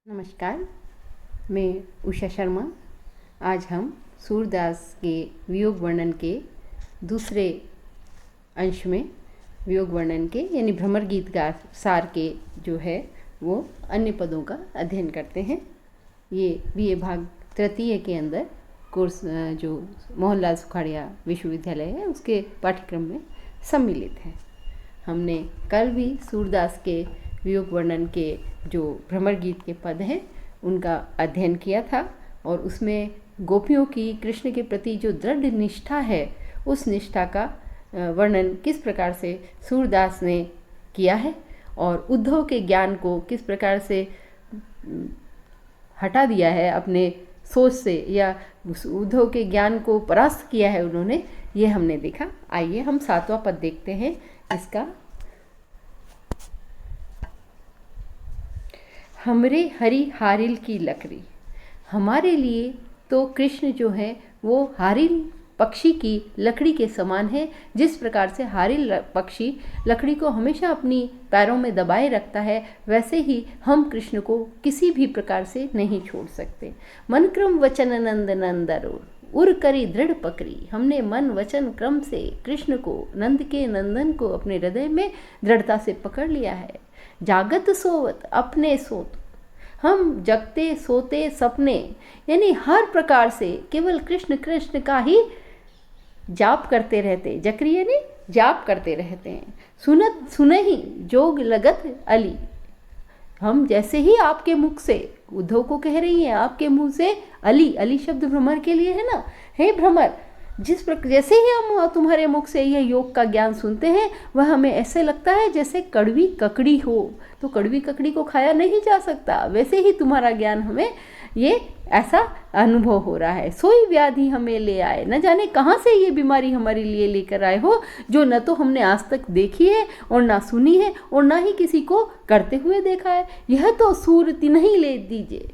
नमस्कार, मैं उषा शर्मा। आज हम सूरदास के वियोग वर्णन के दूसरे अंश में वियोग वर्णन के यानी भ्रमर गीत का सार के जो है वो अन्य पदों का अध्ययन करते हैं। ये बीए भाग तृतीय के अंदर कोर्स जो मोहनलाल सुखाड़िया विश्वविद्यालय है उसके पाठ्यक्रम में सम्मिलित है। हमने कल भी सूरदास के वियोग वर्णन के जो भ्रमर गीत के पद हैं उनका अध्ययन किया था और उसमें गोपियों की कृष्ण के प्रति जो दृढ़ निष्ठा है उस निष्ठा का वर्णन किस प्रकार से सूरदास ने किया है और उद्धव के ज्ञान को किस प्रकार से हटा दिया है अपने सोच से या उद्धव के ज्ञान को परास्त किया है उन्होंने, ये हमने देखा। आइए हम 7वां पद देखते हैं इसका। हमरे हरि हारिल की लकड़ी। हमारे लिए तो कृष्ण जो है वो हारिल पक्षी की लकड़ी के समान है। जिस प्रकार से हारिल पक्षी लकड़ी को हमेशा अपनी पैरों में दबाए रखता है, वैसे ही हम कृष्ण को किसी भी प्रकार से नहीं छोड़ सकते। मन क्रम वचन नंद नंदरो उर करी दृढ़ पकड़ी। हमने मन वचन क्रम से कृष्ण को, नंद के नंदन को अपने हृदय में दृढ़ता से पकड़ लिया है। जागत सोवत अपने सोत, हम जगते सोते सपने यानी हर प्रकार से केवल कृष्ण कृष्ण का ही जाप करते रहते, जकरी यानी जाप करते रहते हैं। सुनत सुनहि जोग लगत अली। हम जैसे ही आपके मुख से, उद्धव को कह रही हैं, आपके मुंह से अली, अली शब्द भ्रमर के लिए है ना, हे भ्रमर, जैसे ही हम तुम्हारे मुख से यह योग का ज्ञान सुनते हैं वह हमें ऐसे लगता है जैसे कड़वी ककड़ी हो। तो कड़वी ककड़ी को खाया नहीं जा सकता, वैसे ही तुम्हारा ज्ञान हमें ये ऐसा अनुभव हो रहा है। सोई व्याधि हमें ले आए, न जाने कहाँ से ये बीमारी हमारे लिए लेकर आए हो, जो न तो हमने आज तक देखी है और ना सुनी है और ना ही किसी को करते हुए देखा है। यह तो सूरति नहीं ले दीजिए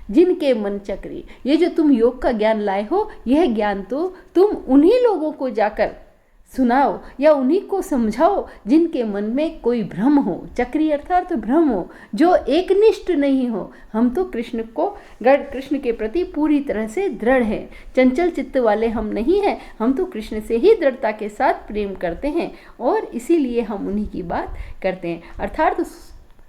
जिनके मन चक्री। ये जो तुम योग का ज्ञान लाए हो, यह ज्ञान तो तुम उन्हीं लोगों को जाकर सुनाओ या उन्हीं को समझाओ जिनके मन में कोई भ्रम हो। चक्री अर्थात तो भ्रम हो, जो एकनिष्ठ नहीं हो। हम तो कृष्ण के प्रति पूरी तरह से दृढ़ हैं, चंचल चित्त वाले हम नहीं हैं। हम तो कृष्ण से ही दृढ़ता के साथ प्रेम करते हैं और इसीलिए हम उन्हीं की बात करते हैं। अर्थात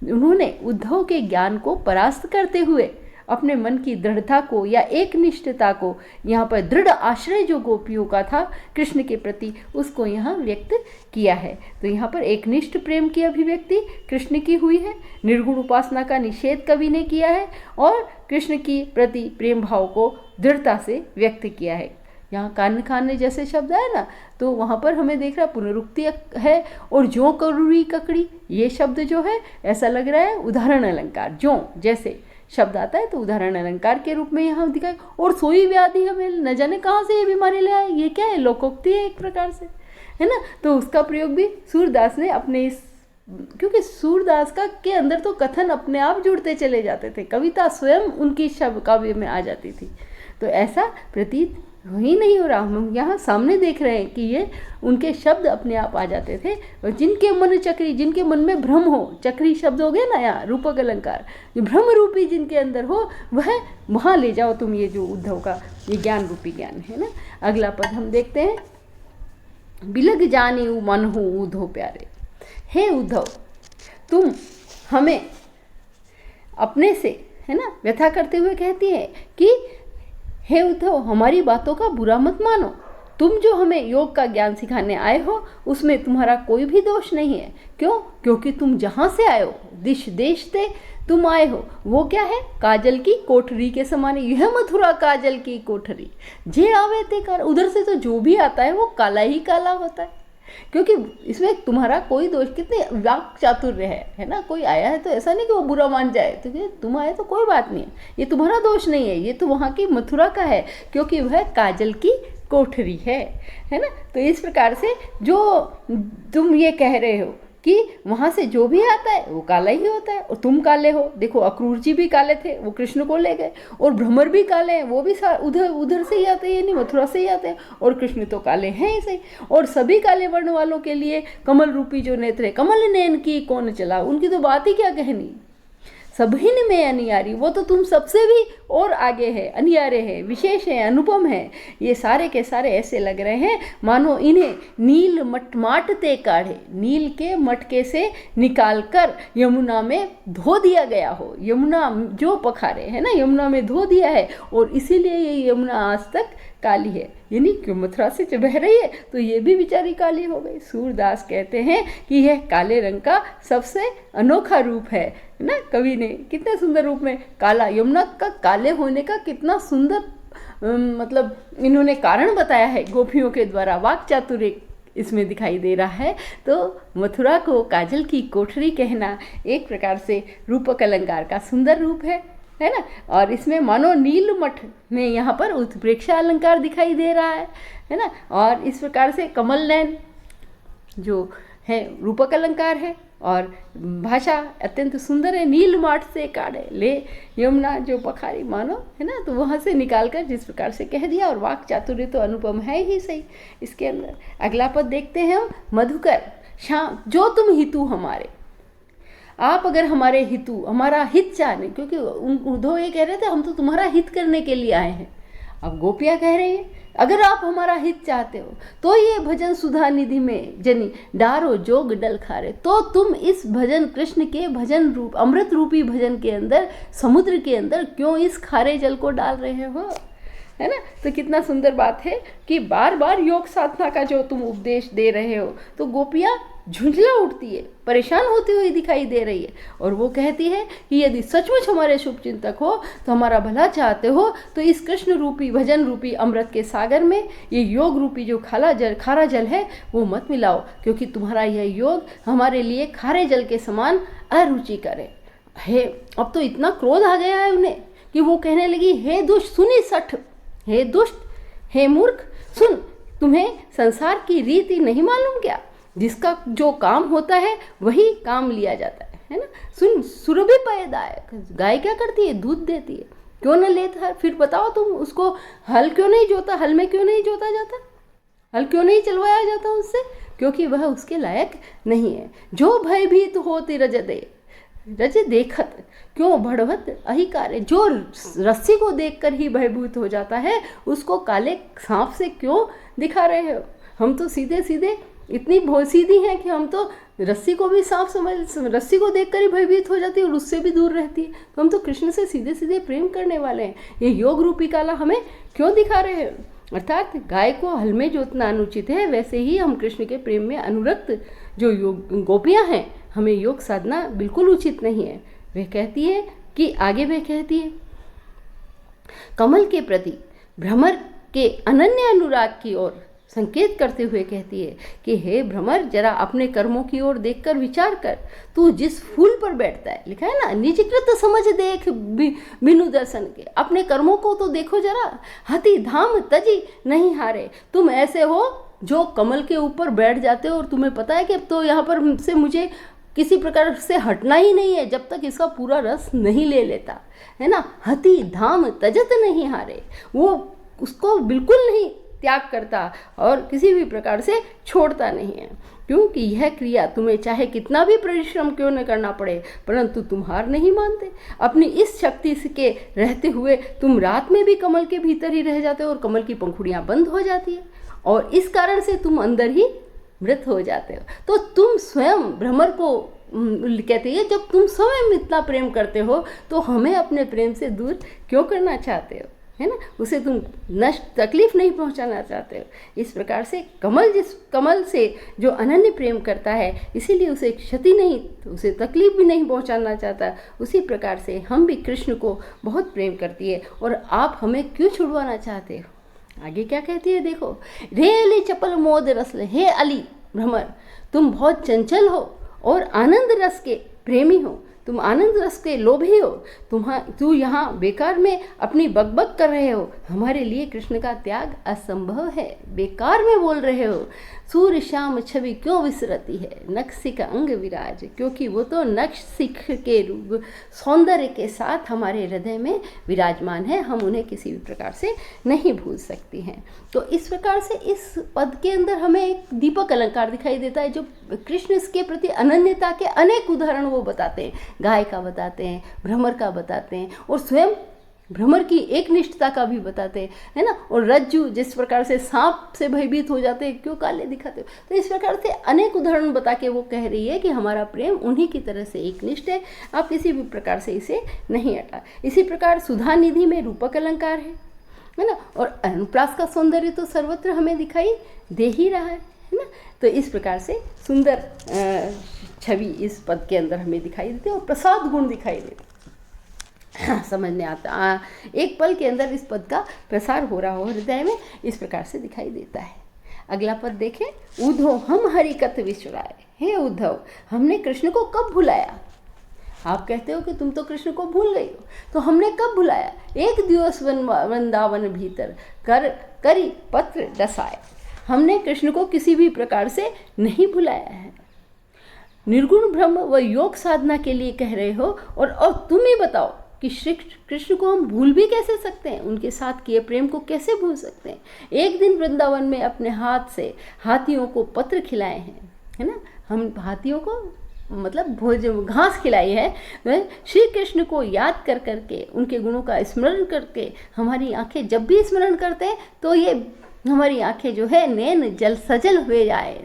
उन्होंने उद्धव के ज्ञान को परास्त करते हुए अपने मन की दृढ़ता को या एक निष्ठता को, यहाँ पर दृढ़ आश्रय जो गोपियों का था कृष्ण के प्रति, उसको यहाँ व्यक्त किया है। तो यहाँ पर एक निष्ठ प्रेम की अभिव्यक्ति कृष्ण की हुई है। निर्गुण उपासना का निषेध कवि ने किया है और कृष्ण की प्रति प्रेम भाव को दृढ़ता से व्यक्त किया है। यहाँ कान खाने जैसे शब्द है ना, तो वहाँ पर हमें देख रहा पुनरुक्ति है। और जो करुरी ककड़ी, ये शब्द जो है ऐसा लग रहा है उदाहरण अलंकार, जो जैसे शब्द आता है तो उदाहरण अलंकार के रूप में यहाँ दिखाए। और सोई व्याधि हमें न जाने कहाँ से ये बीमारी ले आए, ये क्या है, लोकोक्ति है एक प्रकार से, है ना। तो उसका प्रयोग भी सूरदास ने अपने इस, क्योंकि सूरदास का के अंदर तो कथन अपने आप जुड़ते चले जाते थे, कविता स्वयं उनकी शब्द काव्य में आ जाती थी। तो ऐसा प्रतीत ही नहीं हो रहा, हम यहाँ सामने देख रहे हैं कि ये उनके शब्द अपने आप आ जाते थे। और जिनके मन चक्री, जिनके मन में भ्रम हो, चक्री शब्द हो गया ना यहाँ रूपक अलंकार, जो भ्रम रूपी जिनके अंदर हो वह वहाँ ले जाओ तुम, ये जो उद्धव का ये ज्ञान रूपी ज्ञान है ना। अगला पद हम देखते हैं। बिलग जाने मन हो उद्धव प्यारे। हे उद्धव, तुम हमें अपने से, है ना, व्यथा करते हुए कहती है कि हे उद्धव, हमारी बातों का बुरा मत मानो। तुम जो हमें योग का ज्ञान सिखाने आए हो उसमें तुम्हारा कोई भी दोष नहीं है। क्यों? क्योंकि तुम जहाँ से आए हो, दिश देश से तुम आए हो, वो क्या है, काजल की कोठरी के समान। यह मथुरा काजल की कोठरी, जे आवे ते कर। उधर से तो जो भी आता है वो काला ही काला होता है, क्योंकि इसमें तुम्हारा कोई दोष, कितने वाक चातुर्य है ना। कोई आया है तो ऐसा नहीं कि वो बुरा मान जाए, तो तुम आए तो कोई बात नहीं है, ये तुम्हारा दोष नहीं है, ये तो वहाँ की मथुरा का है, क्योंकि वह काजल की कोठरी है ना। तो इस प्रकार से जो तुम ये कह रहे हो कि वहाँ से जो भी आता है वो काला ही होता है और तुम काले हो। देखो अक्रूर जी भी काले थे, वो कृष्ण को ले गए, और भ्रमर भी काले हैं, वो भी उधर से ही आते हैं, यानी मथुरा से ही आते हैं, और कृष्ण तो काले हैं ही सही। और सभी काले वर्ण वालों के लिए कमल रूपी जो नेत्र है, कमल नैन की कौन चला, उनकी तो बात ही क्या कहनी। सभिन में अनियारी, वो तो तुम सबसे भी और आगे है, अनियारे है, विशेष है, अनुपम है। ये सारे के सारे ऐसे लग रहे हैं मानो इन्हें नील माटते काढ़े, नील के मटके से निकालकर यमुना में धो दिया गया हो। यमुना जो पखारे है ना, यमुना में धो दिया है, और इसीलिए ये यमुना आज तक काली है। यानी क्यों मथुरा से जब बह रही है तो ये भी बेचारी काली हो गई। सूरदास कहते हैं कि यह काले रंग का सबसे अनोखा रूप है ना। कवि ने कितने सुंदर रूप में काला, यमुना का काले होने का कितना सुंदर मतलब इन्होंने कारण बताया है गोपियों के द्वारा। वाक चातुर्य इसमें दिखाई दे रहा है। तो मथुरा को काजल की कोठरी कहना एक प्रकार से रूपक अलंकार का सुंदर रूप है ना। और इसमें मानो नीलमठ में यहाँ पर उत्प्रेक्षा अलंकार दिखाई दे रहा है ना। और इस प्रकार से कमल नयन जो है रूपक अलंकार है, और भाषा अत्यंत सुंदर है। नील माठ से काढ़े ले यमुना जो पखारी, मानो है ना। तो वहाँ से निकालकर जिस प्रकार से कह दिया, और वाक चातुर्य तो अनुपम है ही सही इसके अंदर। अगला पद देखते हैं हम। मधुकर श्याम जो तुम हितु हमारे, आप अगर हमारे हितु, हमारा हित चाहने, क्योंकि उद्धव ये कह रहे थे हम तो तुम्हारा हित करने के लिए आए हैं। अब गोपियाँ कह रही हैं अगर आप हमारा हित चाहते हो तो ये भजन सुधा निधि में जनी डारो जोग डल खारे, तो तुम इस भजन कृष्ण के भजन रूप अमृत रूपी भजन के अंदर, समुद्र के अंदर क्यों इस खारे जल को डाल रहे हो, है ना। तो कितना सुंदर बात है कि बार बार योग साधना का जो तुम उपदेश दे रहे हो, तो गोपियाँ झुंझला उठती है, परेशान होती हुई दिखाई दे रही है। और वो कहती है कि यदि सचमुच हमारे शुभ चिंतक हो, तो हमारा भला चाहते हो, तो इस कृष्ण रूपी भजन रूपी अमृत के सागर में ये योग रूपी जो खारा जल है वो मत मिलाओ, क्योंकि तुम्हारा यह योग हमारे लिए खारे जल के समान अरुचिकर है। अब तो इतना क्रोध आ गया है उन्हें कि वो कहने लगी, हे दुष्ट सुनी सठ, हे दुष्ट, हे मूर्ख सुन, तुम्हें संसार की रीति नहीं मालूम क्या, जिसका जो काम होता है वही काम लिया जाता है ना। सुन, सुरभि पैदायक, गाय क्या करती है, दूध देती है, क्यों न लेता है। फिर बताओ तुम उसको हल क्यों नहीं जोता, हल में क्यों नहीं जोता जाता, हल क्यों नहीं चलवाया जाता उससे, क्योंकि वह उसके लायक नहीं है। जो भयभीत होती रज देखत क्यों बढ़वत अहिकारे, जो रस्सी को देखकर ही भयभूत हो जाता है उसको काले सांप से क्यों दिखा रहे हो। हम तो सीधे सीधे इतनी सीधी हैं कि हम तो रस्सी को भी सांप समझ, रस्सी को देखकर ही भयभीत हो जाती है और उससे भी दूर रहती है। तो हम तो कृष्ण से सीधे सीधे प्रेम करने वाले हैं, ये योग रूपी काला हमें क्यों दिखा रहे हैं। अर्थात गाय को हल में जोतना अनुचित है, वैसे ही हम कृष्ण के प्रेम में अनुरक्त जो योग गोपियाँ हैं, हमें योग साधना बिल्कुल उचित नहीं है। वह कहती है कि आगे वह कहती है, कमल के प्रति भ्रमर के अनन्य अनुराग की ओर संकेत करते हुए कहती है कि हे भ्रमर, जरा अपने कर्मों की ओर देखकर विचार कर। तू जिस फूल पर बैठता है, लिखा है ना, निजकृत समझ देख बिनु दर्शन के, अपने कर्मों को तो देखो जरा। हति धाम तजी नहीं हारे, तुम ऐसे हो जो कमल के ऊपर बैठ जाते हो और तुम्हें पता है कि अब तो यहाँ पर से मुझे किसी प्रकार से हटना ही नहीं है जब तक इसका पूरा रस नहीं ले लेता, है ना। हति धाम तजत नहीं हारे, वो उसको बिल्कुल नहीं त्याग करता और किसी भी प्रकार से छोड़ता नहीं है, क्योंकि यह क्रिया तुम्हें चाहे कितना भी परिश्रम क्यों न करना पड़े, परंतु तुम हार नहीं मानते। अपनी इस शक्ति के रहते हुए तुम रात में भी कमल के भीतर ही रह जाते हो और कमल की पंखुड़ियाँ बंद हो जाती है, और इस कारण से तुम अंदर ही मृत हो जाते हो। तो तुम स्वयं भ्रमर को कहती है, जब तुम स्वयं इतना प्रेम करते हो तो हमें अपने प्रेम से दूर क्यों करना चाहते हो, है ना। उसे तुम नष्ट तकलीफ नहीं पहुंचाना चाहते हो। इस प्रकार से कमल से जो अनन्य प्रेम करता है, इसीलिए उसे क्षति नहीं, तो उसे तकलीफ भी नहीं पहुंचाना चाहता। उसी प्रकार से हम भी कृष्ण को बहुत प्रेम करती है, और आप हमें क्यों छुड़वाना चाहते हो। आगे क्या कहती है देखो, रे अली चपल मोद रसल, हे अली भ्रमर, तुम बहुत चंचल हो और आनंद रस के प्रेमी हो, तुम आनंद रस के लोभी हो। तू यहाँ बेकार में अपनी बकबक कर रहे हो, हमारे लिए कृष्ण का त्याग असंभव है, बेकार में बोल रहे हो। सूर्य श्याम छवि क्यों विसरती है, नक्सिक अंग विराज, क्योंकि वो तो नक्सिक के रूप सौंदर्य के साथ हमारे हृदय में विराजमान है, हम उन्हें किसी भी प्रकार से नहीं भूल सकती हैं। तो इस प्रकार से इस पद के अंदर हमें एक दीपक अलंकार दिखाई देता है, जो कृष्ण के प्रति अनन्यता के अनेक उदाहरण वो बताते हैं। गाय का बताते हैं, भ्रमर का बताते हैं, और स्वयं भ्रमर की एक निष्ठता का भी बताते हैं, है ना। और रज्जु जिस प्रकार से सांप से भयभीत हो जाते हैं, क्यों काले दिखाते हो, तो इस प्रकार से अनेक उदाहरण बता के वो कह रही है कि हमारा प्रेम उन्हीं की तरह से एक निष्ठ है, आप किसी भी प्रकार से इसे नहीं हटा। इसी प्रकार सुधा निधि में रूपक अलंकार है ना, और अनुप्रास का सौंदर्य तो सर्वत्र हमें दिखाई दे ही रहा है ना। तो इस प्रकार से सुंदर छवि इस पद के अंदर हमें दिखाई देती है और प्रसाद गुण दिखाई देते, समझने आता। एक पल के अंदर इस पद का प्रसार हो रहा हो हृदय में, इस प्रकार से दिखाई देता है। अगला पद देखें, उद्धव हम हरि कथ विसुराए। हे उद्धव, हमने कृष्ण को कब भुलाया? आप कहते हो कि तुम तो कृष्ण को भूल गई हो, तो हमने कब भुलाया? एक दिवस वृंदावन भीतर करी पत्र डसाए। हमने कृष्ण को किसी भी प्रकार से नहीं भुलाया है। निर्गुण ब्रह्म व योग साधना के लिए कह रहे हो, और तुम ही बताओ कि श्री कृष्ण को हम भूल भी कैसे सकते हैं, उनके साथ किए प्रेम को कैसे भूल सकते हैं। एक दिन वृंदावन में अपने हाथ से हाथियों को पत्र खिलाए हैं, है ना, हम हाथियों को मतलब भोजन घास खिलाई है। श्री कृष्ण को याद कर करके, उनके गुणों का स्मरण करके हमारी आंखें जब भी स्मरण करते हैं तो ये हमारी आंखें जो है नैन जल सजल हुए जाए,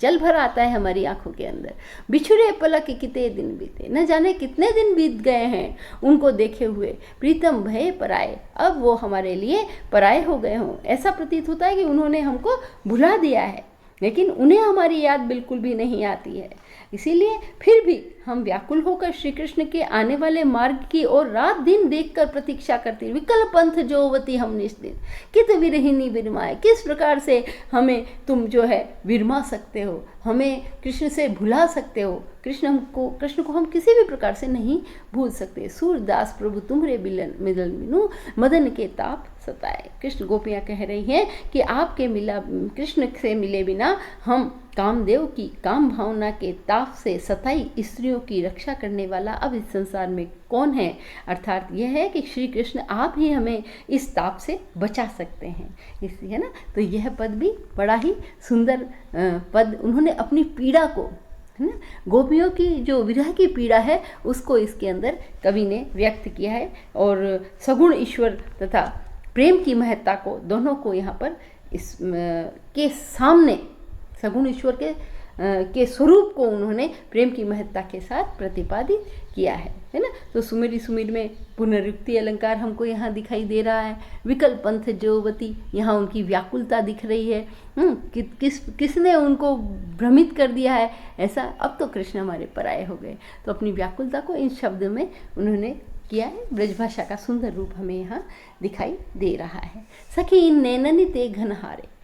जल भर आता है हमारी आंखों के अंदर। बिछुड़े पलक कितने दिन बीते, न जाने कितने दिन बीत गए हैं उनको देखे हुए। प्रीतम भय पराए, अब वो हमारे लिए पराए हो गए हों। ऐसा प्रतीत होता है कि उन्होंने हमको भुला दिया है, लेकिन उन्हें हमारी याद बिल्कुल भी नहीं आती है। इसीलिए फिर भी हम व्याकुल होकर श्री कृष्ण के आने वाले मार्ग की ओर रात दिन देखकर प्रतीक्षा करती। विकल पंथ जोवती हम निष्दिन, कित विरहिनी विरमाए। किस प्रकार से हमें तुम जो है विरमा सकते हो, हमें कृष्ण से भुला सकते हो। कृष्ण को हम किसी भी प्रकार से नहीं भूल सकते। सूरदास प्रभु तुम्हारे मिलन मिनु, मदन के ताप सताए। कृष्ण गोपियाँ कह रही हैं कि आपके कृष्ण से मिले बिना हम कामदेव की काम भावना के ताप से सताई स्त्रियों की रक्षा करने वाला अब इस संसार में कौन है। अर्थात यह है कि श्री कृष्ण आप ही हमें इस ताप से बचा सकते हैं, इसलिए है ना। तो यह पद भी बड़ा ही सुंदर पद, उन्होंने अपनी पीड़ा को, है ना, गोपियों की जो विरह की पीड़ा है उसको इसके अंदर कवि ने व्यक्त किया है, और सगुण ईश्वर तथा प्रेम की महत्ता को दोनों को यहाँ पर इस के सामने सगुण ईश्वर के स्वरूप को उन्होंने प्रेम की महत्ता के साथ प्रतिपादित किया है ना। तो सुमेरी सुमेर में पुनरुक्ति अलंकार हमको यहाँ दिखाई दे रहा है। विकल पंथ जोवती, यहाँ उनकी व्याकुलता दिख रही है। किसने उनको भ्रमित कर दिया है ऐसा, अब तो कृष्ण हमारे पराये हो गए। तो अपनी व्याकुलता को इन शब्दों में उन्होंने किया है। ब्रजभाषा का सुंदर रूप हमें यहाँ दिखाई दे रहा है। सखी इन नैननी ते घनहारे।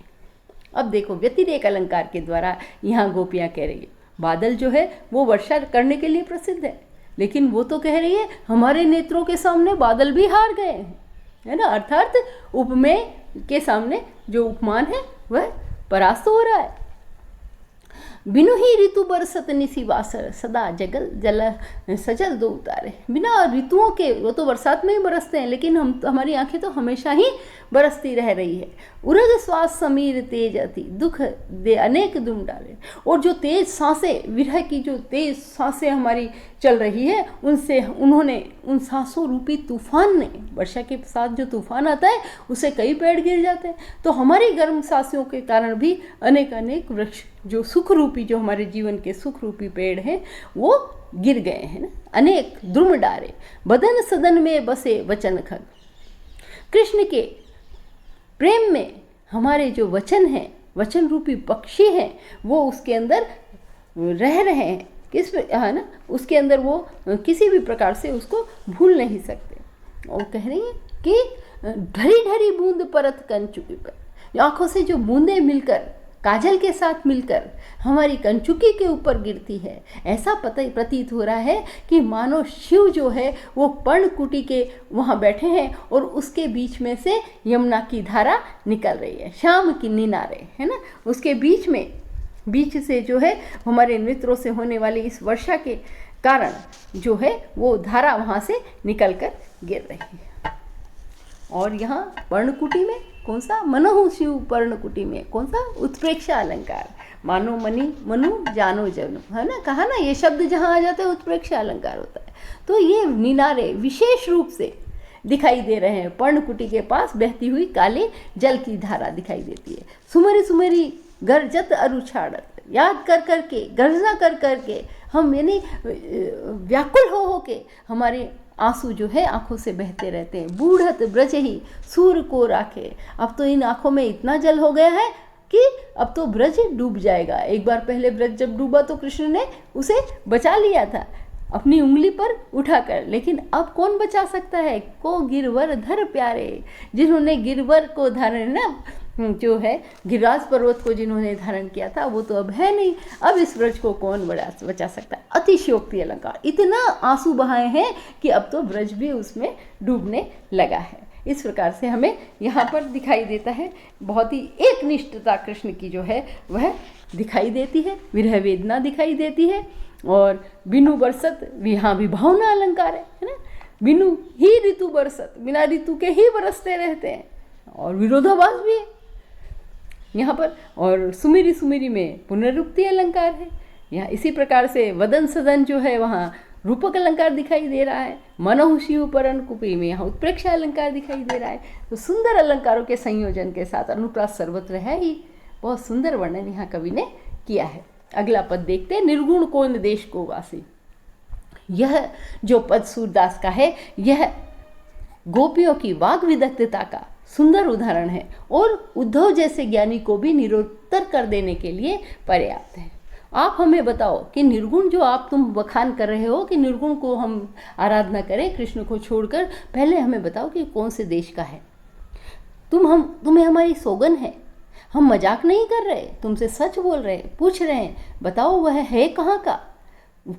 अब देखो व्यतिरेक अलंकार के द्वारा यहाँ गोपियाँ कह रही है, बादल जो है वो वर्षा करने के लिए प्रसिद्ध है, लेकिन वो तो कह रही है हमारे नेत्रों के सामने बादल भी हार गए हैं, है ना। अर्थात उपमेय के सामने जो उपमान है वह परास्त हो रहा है। बिनु ही ऋतु बरसत निसी वासर, सदा जगल जल सजल दो उतारे। बिना ऋतुओं के, वो तो बरसात में ही बरसते हैं, लेकिन हमारी आंखें तो हमेशा ही बरसती रह रही है। उरग श्वास समीर तेज अति, दुख दे अनेक दुम डाले। और जो तेज सांसें, विरह की जो तेज सांसें हमारी चल रही है, उन्होंने उन सांसों रूपी तूफान ने, वर्षा के साथ जो तूफान आता है उससे कई पेड़ गिर जाते हैं। तो हमारी गर्म सांसों के कारण भी अनेक अनेक वृक्ष, जो सुख रूपी, जो हमारे जीवन के सुख रूपी पेड़ हैं, वो गिर गए हैं ना। अनेक द्रुम डारे, बदन सदन में बसे वचन खग। कृष्ण के प्रेम में हमारे जो वचन हैं, वचन रूपी पक्षी हैं, वो उसके अंदर रह रहे हैं, है ना। उसके अंदर वो किसी भी प्रकार से उसको भूल नहीं सकते। और कह रही है कि ढरी ढरी बूंद परत कंचुकी पर, आंखों से जो बूंदें मिलकर, काजल के साथ मिलकर हमारी कंचुकी के ऊपर गिरती है, ऐसा प्रतीत हो रहा है कि मानो शिव जो है वो पर्णकुटी के वहाँ बैठे हैं और उसके बीच में से यमुना की धारा निकल रही है, शाम की निनारे, है ना। उसके बीच से जो है हमारे नेत्रों से होने वाली इस वर्षा के कारण जो है वो धारा वहाँ से निकल कर गिर रही है। और यहाँ पर्णकुटी में कौन सा, मनहु शिव पर्णकुटी में कौन सा, उत्प्रेक्षा अलंकार। मानो मनी मनु जानो जनु, है ना, कहा ना, ये शब्द जहाँ आ जाते हैं उत्प्रेक्षा अलंकार होता है। तो ये मीनारे विशेष रूप से दिखाई दे रहे हैं। पर्णकुटी के पास बहती हुई काले जल की धारा दिखाई देती है। सुमरी सुमरी गर्जत अरुछाड़त, याद कर कर के, गर्जना कर कर के हम यानी व्याकुल हो के हमारे आंसू जो है आंखों से बहते रहते हैं। बूढ़त ब्रज ही सूर को राखे, अब तो इन आंखों में इतना जल हो गया है कि अब तो ब्रज डूब जाएगा। एक बार पहले ब्रज जब डूबा तो कृष्ण ने उसे बचा लिया था अपनी उंगली पर उठाकर, लेकिन अब कौन बचा सकता है? को गिरवर धर प्यारे, जिन्होंने गिरवर को धारण ना, जो है गिरिराज पर्वत को जिन्होंने धारण किया था, वो तो अब है नहीं। अब इस ब्रज को कौन बचा सकता है? अतिशयोक्ति अलंकार, इतना आंसू बहाए हैं कि अब तो ब्रज भी उसमें डूबने लगा है। इस प्रकार से हमें यहाँ पर दिखाई देता है बहुत ही एक निष्ठता कृष्ण की जो है वह दिखाई देती है, विरह वेदना दिखाई देती है। और बिनु बरसत, यहाँ भी भावना अलंकार है ना, बिनु ही ऋतु बरसत, बिना ऋतु के ही बरसते रहते हैं, और विरोधाभास भी है यहाँ पर। और सुमिरी सुमिरी में पुनरुक्ति अलंकार है। यहाँ इसी प्रकार से वदन सदन जो है वहाँ रूपक अलंकार दिखाई दे रहा है। मनहु शिव परन कुपी में यहाँ उत्प्रेक्षा अलंकार दिखाई दे रहा है। तो सुंदर अलंकारों के संयोजन के साथ अनुप्रास सर्वत्र है ही, बहुत सुंदर वर्णन यहाँ कवि ने किया है। अगला पद देखते हैं, निर्गुण कौन देश को वासी। यह जो पद सूरदास का है यह गोपियों की वाग विदग्धता का सुंदर उदाहरण है और उद्धव जैसे ज्ञानी को भी निरुत्तर कर देने के लिए पर्याप्त है। आप हमें बताओ कि निर्गुण जो आप तुम बखान कर रहे हो कि निर्गुण को हम आराधना करें कृष्ण को छोड़कर, पहले हमें बताओ कि कौन से देश का है। तुम्हें हमारी सौगन है, हम मजाक नहीं कर रहे, तुमसे सच बोल रहे, पूछ रहे हैं, बताओ वह है कहाँ का,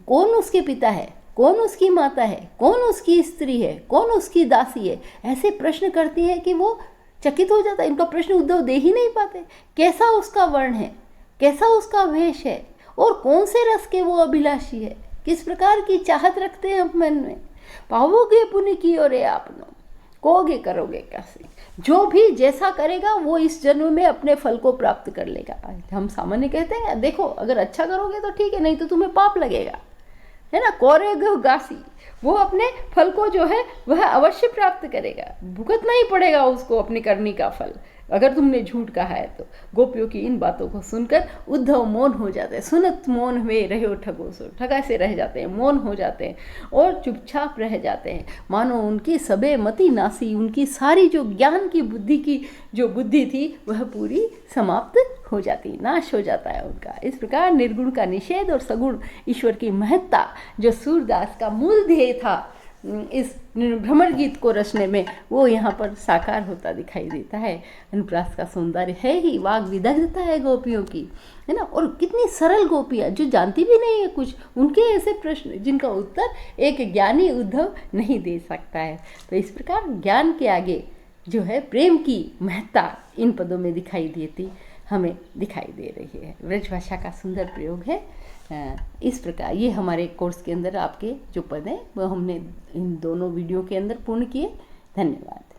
कौन उसके पिता है, कौन उसकी माता है, कौन उसकी स्त्री है, कौन उसकी दासी है। ऐसे प्रश्न करती है कि वो चकित हो जाता है। इनका प्रश्न उद्धव दे ही नहीं पाते। कैसा उसका वर्ण है, कैसा उसका वेश है, और कौन से रस के वो अभिलाषी है, किस प्रकार की चाहत रखते हैं मन में। पाओगे पुण्य की ओर आपनो, कहोगे करोगे कैसे। जो भी जैसा करेगा वो इस जन्म में अपने फल को प्राप्त कर लेगा। हम सामान्य कहते हैं देखो अगर अच्छा करोगे तो ठीक है, नहीं तो तुम्हें पाप लगेगा, है ना। कौरेगो गासी, वो अपने फल को जो है वह अवश्य प्राप्त करेगा, भुगतना ही पड़ेगा उसको अपनी करनी का फल, अगर तुमने झूठ कहा है तो। गोपियों की इन बातों को सुनकर उद्धव मौन हो जाते हैं। सुनत मौन में रहो ठगो सो, ठगा से रह जाते हैं, मौन हो जाते हैं और चुपचाप रह जाते हैं। मानो उनकी सबे मति नासी, उनकी सारी जो ज्ञान की बुद्धि की जो बुद्धि थी वह पूरी समाप्त हो जाती, नाश हो जाता है उनका। इस प्रकार निर्गुण का निषेध और सगुण ईश्वर की महत्ता जो सूरदास का मूल ध्येय था इस भ्रमर गीत को रचने में, वो यहाँ पर साकार होता दिखाई देता है। अनुप्रास का सौंदर्य है ही, वाग विदग्धता है गोपियों की, है ना। और कितनी सरल गोपियाँ जो जानती भी नहीं है कुछ, उनके ऐसे प्रश्न जिनका उत्तर एक ज्ञानी उद्धव नहीं दे सकता है। तो इस प्रकार ज्ञान के आगे जो है प्रेम की महत्ता इन पदों में दिखाई देती हमें दिखाई दे रही है। ब्रज भाषा का सुंदर प्रयोग है। इस प्रकार ये हमारे कोर्स के अंदर आपके जो पद हैं वो हमने इन दोनों वीडियो के अंदर पूर्ण किए। धन्यवाद।